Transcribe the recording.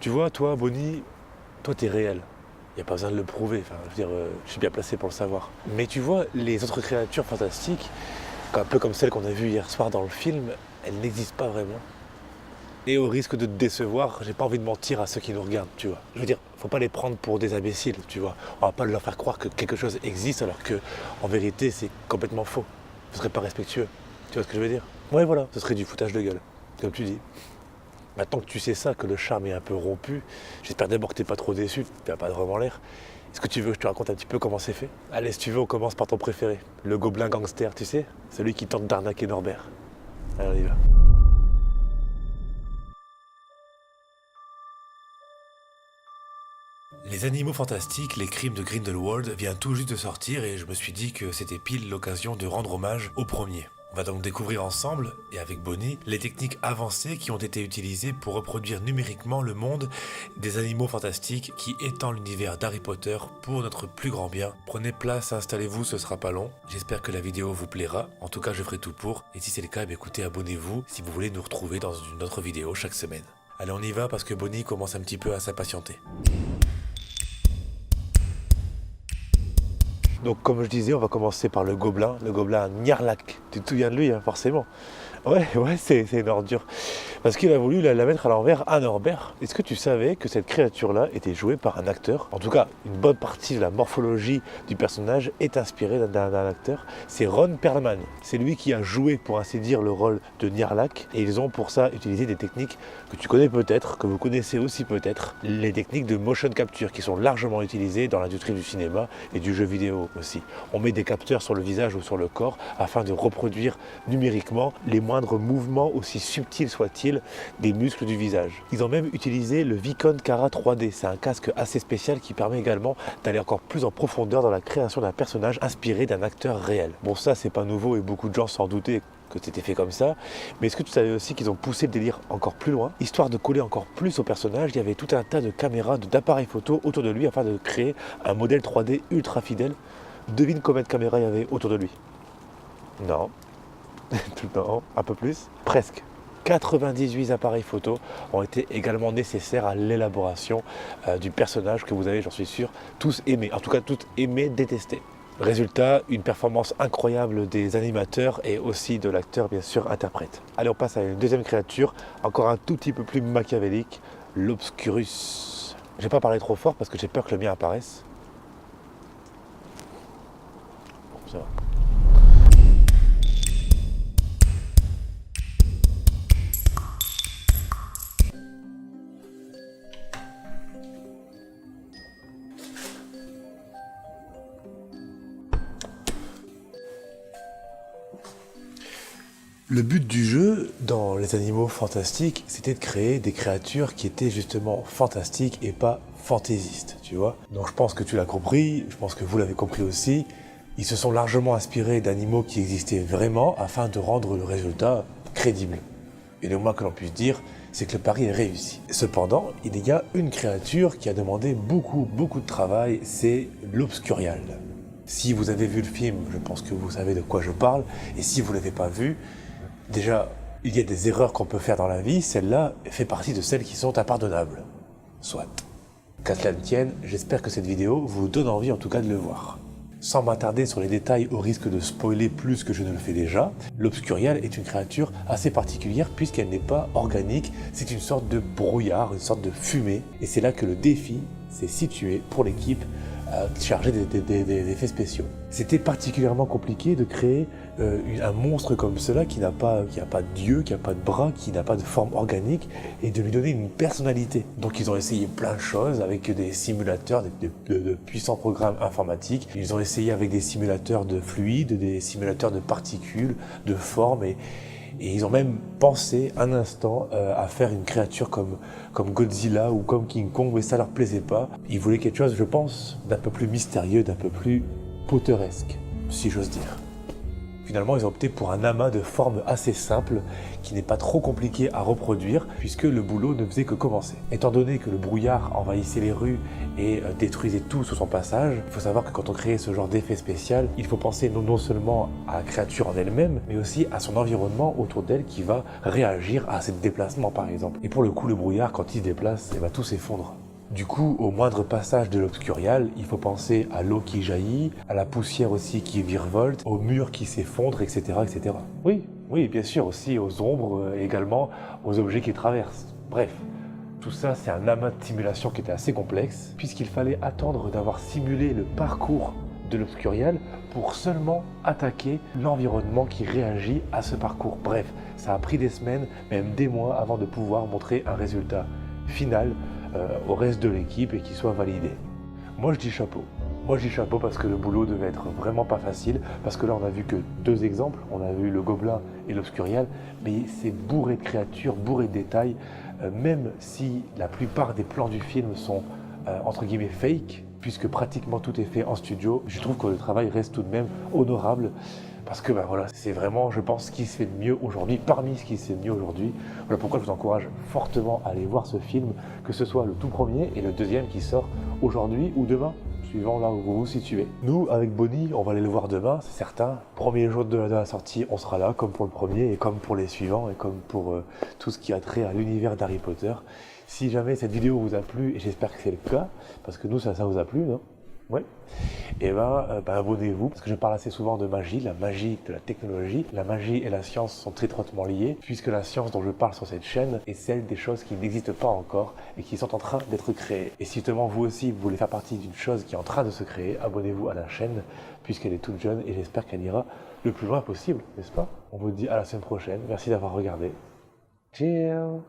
Tu vois, toi, Bonnie, toi, t'es réel. Il n'y a pas besoin de le prouver. Enfin, je veux dire, je suis bien placé pour le savoir. Mais tu vois, les autres créatures fantastiques, un peu comme celle qu'on a vue hier soir dans le film, elles n'existent pas vraiment. Et au risque de te décevoir, j'ai pas envie de mentir à ceux qui nous regardent, tu vois. Je veux dire, faut pas les prendre pour des imbéciles, tu vois. On va pas leur faire croire que quelque chose existe alors que, en vérité, c'est complètement faux. Ce serait pas respectueux. Tu vois ce que je veux dire? Ouais, voilà, ce serait du foutage de gueule, comme tu dis. Maintenant que tu sais ça, que le charme est un peu rompu, j'espère d'abord que t'es pas trop déçu, t'as pas vraiment l'air. Est-ce que tu veux que je te raconte un petit peu comment c'est fait? Allez, si tu veux, on commence par ton préféré, le gobelin gangster, tu sais? Celui qui tente d'arnaquer Norbert. Allez, on y va. Les animaux fantastiques, les crimes de Grindelwald vient tout juste de sortir et je me suis dit que c'était pile l'occasion de rendre hommage au premier. On va donc découvrir ensemble, et avec Bonnie, les techniques avancées qui ont été utilisées pour reproduire numériquement le monde des animaux fantastiques qui étend l'univers d'Harry Potter pour notre plus grand bien. Prenez place, installez-vous, ce sera pas long. J'espère que la vidéo vous plaira, en tout cas je ferai tout pour, et si c'est le cas, écoutez, abonnez-vous si vous voulez nous retrouver dans une autre vidéo chaque semaine. Allez, on y va parce que Bonnie commence un petit peu à s'impatienter. Donc comme je disais, on va commencer par le gobelin Nyarlathotep. Tu te souviens de lui, hein, forcément. Ouais, c'est une ordure. Parce qu'il a voulu la mettre à l'envers à Norbert. Est-ce que tu savais que cette créature-là était jouée par un acteur? En tout cas, une bonne partie de la morphologie du personnage est inspirée d'un acteur. C'est Ron Perlman. C'est lui qui a joué, pour ainsi dire, le rôle de Nyarlathotep. Et ils ont pour ça utilisé des techniques que tu connais peut-être, que vous connaissez aussi peut-être, les techniques de motion capture qui sont largement utilisées dans l'industrie du cinéma et du jeu vidéo aussi. On met des capteurs sur le visage ou sur le corps afin de reproduire numériquement les moindres mouvements, aussi subtils soient-ils, des muscles du visage. Ils ont même utilisé le Vicon Cara 3D. C'est un casque assez spécial qui permet également d'aller encore plus en profondeur dans la création d'un personnage inspiré d'un acteur réel. Bon, ça c'est pas nouveau et beaucoup de gens s'en doutaient que c'était fait comme ça, mais est-ce que tu savais aussi qu'ils ont poussé le délire encore plus loin? Histoire de coller encore plus au personnage, il y avait tout un tas de caméras, d'appareils photo autour de lui afin de créer un modèle 3D ultra fidèle. Devine combien de caméras il y avait autour de lui? Non. Non, un peu plus? Presque. 98 appareils photo ont été également nécessaires à l'élaboration du personnage que vous avez, j'en suis sûr, tous aimés. En tout cas, tous aimés, détestés. Résultat, une performance incroyable des animateurs et aussi de l'acteur, bien sûr, interprète. Allez, on passe à une deuxième créature, encore un tout petit peu plus machiavélique, l'Obscurus. Je vais pas parler trop fort parce que j'ai peur que le mien apparaisse. Bon, ça va. Le but du jeu, dans les animaux fantastiques, c'était de créer des créatures qui étaient justement fantastiques et pas fantaisistes, tu vois. Donc je pense que tu l'as compris, je pense que vous l'avez compris aussi. Ils se sont largement inspirés d'animaux qui existaient vraiment afin de rendre le résultat crédible. Et le moins que l'on puisse dire, c'est que le pari est réussi. Cependant, il y a une créature qui a demandé beaucoup de travail, c'est l'Obscurial. Si vous avez vu le film, je pense que vous savez de quoi je parle, et si vous ne l'avez pas vu, déjà, il y a des erreurs qu'on peut faire dans la vie, celle-là fait partie de celles qui sont impardonnables. Soit. Qu'à cela ne tienne, j'espère que cette vidéo vous donne envie en tout cas de le voir. Sans m'attarder sur les détails au risque de spoiler plus que je ne le fais déjà, l'Obscurial est une créature assez particulière puisqu'elle n'est pas organique, c'est une sorte de brouillard, une sorte de fumée, et c'est là que le défi s'est situé pour l'équipe chargée des effets spéciaux. C'était particulièrement compliqué de créer un monstre comme cela qui n'a pas d'yeux, qui n'a pas de bras, qui n'a pas de forme organique et de lui donner une personnalité. Donc ils ont essayé plein de choses avec des simulateurs, de puissants programmes informatiques. Ils ont essayé avec des simulateurs de fluides, des simulateurs de particules, de formes et ils ont même pensé un instant à faire une créature comme Godzilla ou comme King Kong, mais ça leur plaisait pas. Ils voulaient quelque chose, je pense, d'un peu plus mystérieux, d'un peu plus potteresque, si j'ose dire. Finalement, ils ont opté pour un amas de formes assez simples, qui n'est pas trop compliqué à reproduire, puisque le boulot ne faisait que commencer. Étant donné que le brouillard envahissait les rues et détruisait tout sur son passage, il faut savoir que quand on crée ce genre d'effet spécial, il faut penser non seulement à la créature en elle-même, mais aussi à son environnement autour d'elle qui va réagir à ses déplacements par exemple. Et pour le coup, le brouillard, quand il se déplace, tout s'effondre. Du coup, au moindre passage de l'obscurial, il faut penser à l'eau qui jaillit, à la poussière aussi qui virevolte, aux murs qui s'effondrent, etc., etc. Oui, bien sûr, aussi aux ombres, également aux objets qui traversent. Bref, tout ça, c'est un amas de simulation qui était assez complexe, puisqu'il fallait attendre d'avoir simulé le parcours de l'obscurial pour seulement attaquer l'environnement qui réagit à ce parcours. Bref, ça a pris des semaines, même des mois, avant de pouvoir montrer un résultat final au reste de l'équipe et qu'il soit validé. Moi je dis chapeau. Moi je dis chapeau parce que le boulot devait être vraiment pas facile, parce que là on a vu que 2 exemples, on a vu le gobelin et l'obscurial, mais c'est bourré de créatures, bourré de détails, même si la plupart des plans du film sont entre guillemets fake, puisque pratiquement tout est fait en studio, je trouve que le travail reste tout de même honorable. Parce que voilà, c'est vraiment, je pense, ce qui se fait de mieux aujourd'hui, parmi ce qui se fait de mieux aujourd'hui. Voilà pourquoi je vous encourage fortement à aller voir ce film, que ce soit le tout premier et le deuxième qui sort aujourd'hui ou demain, suivant là où vous vous situez. Nous, avec Bonnie, on va aller le voir demain, c'est certain. Premier jour de la sortie, on sera là, comme pour le premier et comme pour les suivants et comme pour tout ce qui a trait à l'univers d'Harry Potter. Si jamais cette vidéo vous a plu, et j'espère que c'est le cas, parce que nous, ça vous a plu, non ? Ouais. Et abonnez-vous, parce que je parle assez souvent de magie, la magie de la technologie. La magie et la science sont très étroitement liées, puisque la science dont je parle sur cette chaîne est celle des choses qui n'existent pas encore et qui sont en train d'être créées. Et si justement vous aussi vous voulez faire partie d'une chose qui est en train de se créer, abonnez-vous à la chaîne, puisqu'elle est toute jeune et j'espère qu'elle ira le plus loin possible, n'est-ce pas ? On vous dit à la semaine prochaine, merci d'avoir regardé. Ciao.